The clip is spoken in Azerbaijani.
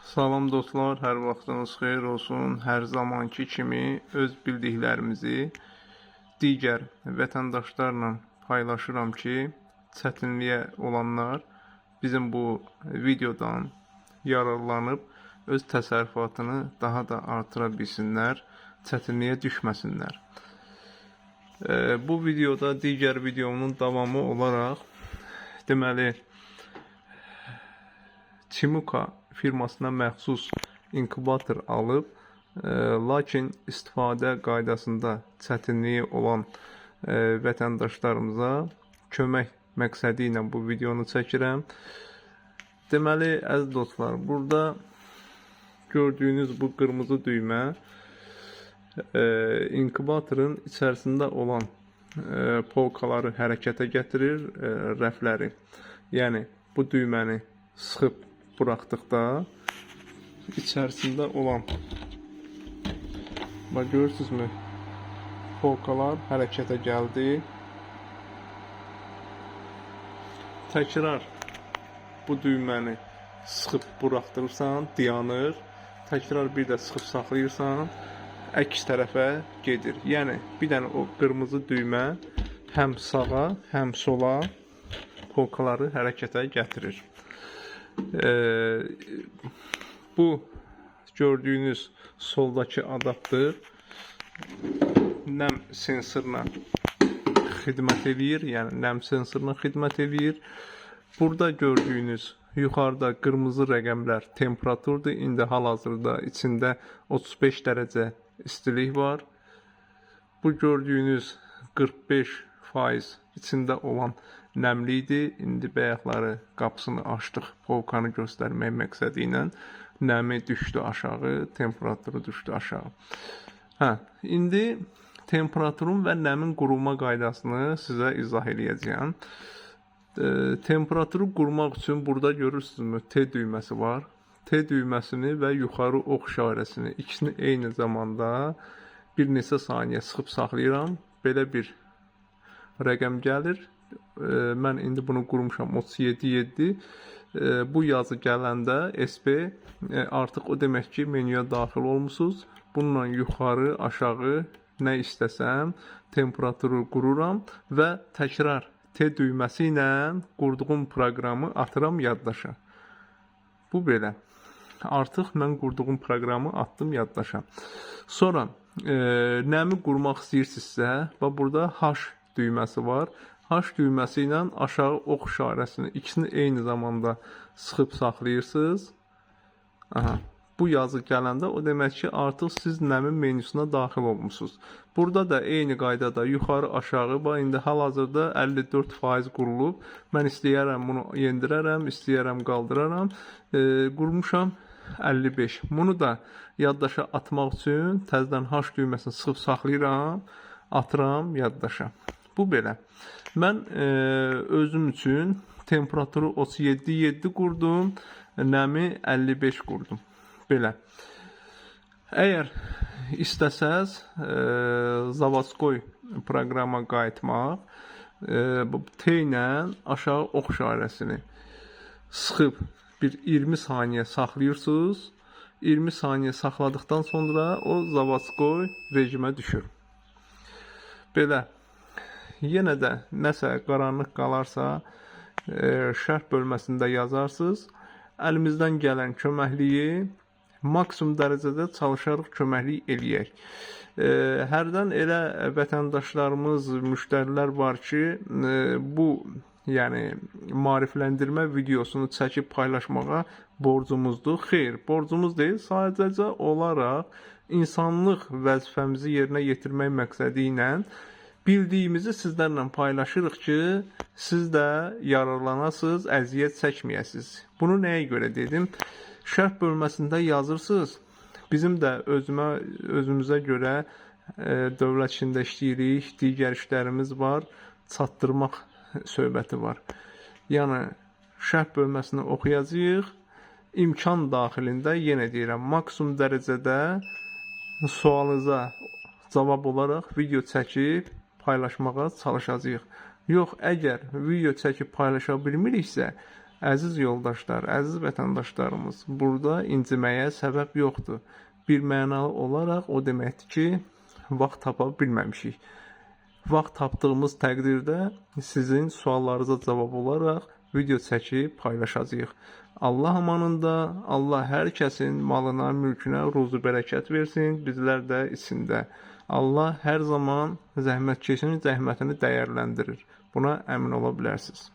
Salam dostlar, hər vaxtınız xeyir olsun. Hər zamanki kimi öz bildiklərimizi digər vətəndaşlarla paylaşıram ki, çətinliyə olanlar bizim bu videodan yararlanıb öz təsərrüfatını daha da artıra bilsinlər, çətinliyə düşməsinlər. Bu videoda digər videomun davamı olaraq deməli Çimuka firmasına məxsus inkubator alıb, lakin istifadə qaydasında çətinliyi olan vətəndaşlarımıza kömək məqsədi ilə bu videonu çəkirəm. Deməli, əziz dostlar, burada gördüyünüz bu qırmızı düymə inkubatorun içərisində olan polkaları hərəkətə gətirir, rəfləri. Yəni, bu düyməni sıxıb buraxdıqda içərisində olan, görürsünüzmü, polkalar hərəkətə gəldi. Təkrar bu düyməni sıxıb buraxdırırsan, dayanır. Təkrar bir də sıxıb saxlayırsan, əks tərəfə gedir. Yəni, bir dənə o qırmızı düymə həm sağa, həm sola polkaları hərəkətə gətirir. Bu gördüyünüz soldakı adaptör nəm sensoruna xidmət edir, yəni nəm sensoruna xidmət edir. Burada gördüyünüz yuxarıda qırmızı rəqəmlər temperaturdur. İndi hal-hazırda içində 35 dərəcə istilik var. Bu gördüyünüz 45% içində olan nəmlidir. İndi bayaqları qapısını açdıq, polkanı göstərmək məqsədi ilə. Nəmi düşdü aşağı, temperaturu düşdü aşağı. İndi temperaturun və nəmin qurulma qaydasını sizə izah edəcəyəm. Temperaturu qurmaq üçün burada görürsünüzmü, T düyməsi var. T düyməsini və yuxarı ox işarəsini ikisini eyni zamanda bir neçə saniyə sıxıb saxlayıram. Belə bir rəqəm gəlir. Mən indi bunu qurmuşam 37.7. Bu yazı gələndə SP artıq o demək ki, menyuya daxil olmusunuz. Bununla yuxarı, aşağı nə istəsəm temperaturu qururam və təkrar T düyməsi ilə qurduğum proqramı atıram yaddaşa. Bu belə. Artıq mən qurduğum proqramı atdım yaddaşa. Sonra nəmi qurmaq istəyirsinizsə, burada H düyməsi var. H düyməsi ilə aşağı ox işarəsini ikisini eyni zamanda sıxıb saxlayırsınız. Bu yazı gələndə o demək ki, artıq siz nəmin menyusuna daxil olmuşsunuz. Burada da eyni qaydada yuxarı aşağı, indi hal-hazırda 54% qurulub. Mən istəyərəm bunu yendirərəm, istəyərəm qaldıraram. Qurmuşam 55. Bunu da yaddaşa atmaq üçün təzədən H düyməsini sıxıb saxlayıram, atıram yaddaşa. Bu belə. Mən özüm üçün temperaturu 37.7 qurdum, nəmi 55 qurdum. Belə. Əgər istəsəz Zavaskoy proqrama qayıtmaq, T ilə aşağı ox işarəsini sıxıb bir 20 saniyə saxlayırsınız. 20 saniyə saxladıqdan sonra o Zavaskoy rejimə düşür. Belə. Yenə də nəsə qaranlıq qalarsa, şərh bölməsində yazarsınız. Əlimizdən gələn köməkliyi maksimum dərəcədə çalışarıq köməklik eləyək. Hərdən elə vətəndaşlarımız, müştərilər var ki, bu maarifləndirmə videosunu çəkib paylaşmağa borcumuzdur. Xeyr, borcumuz deyil, sadəcə olaraq insanlıq vəzifəmizi yerinə yetirmək məqsədi ilə bildiyimizi sizlərlə paylaşırıq ki, siz də yararlanasınız, əziyyət çəkməyəsiniz. Bunu nəyə görə dedim? Şərh bölməsində yazırsınız. Bizim də özümüzə görə dövlət işində işləyirik, digər işlərimiz var, çatdırmaq söhbəti var. Yəni, şərh bölməsini oxuyacağıq. İmkan daxilində, yenə deyirəm, maksimum dərəcədə sualınıza cavab olaraq video çəkib paylaşmağa çalışacağıq. Yox, əgər video çəkib paylaşa bilmiriksə, Əziz yoldaşlar, əziz vətəndaşlarımız, burada inciməyə səbəb yoxdur. Bir mənalı olaraq o deməkdir ki, vaxt tapa bilməmişik. Vaxt tapdığımız təqdirdə sizin suallarınıza cavab olaraq video çəkib paylaşacağıq. Allah amanında, Allah hər kəsin malına, mülkünə ruzu bərəkət versin, bizlər də içində. Allah hər zaman zəhmətkeşin zəhmətini dəyərləndirir. Buna əmin ola bilərsiniz.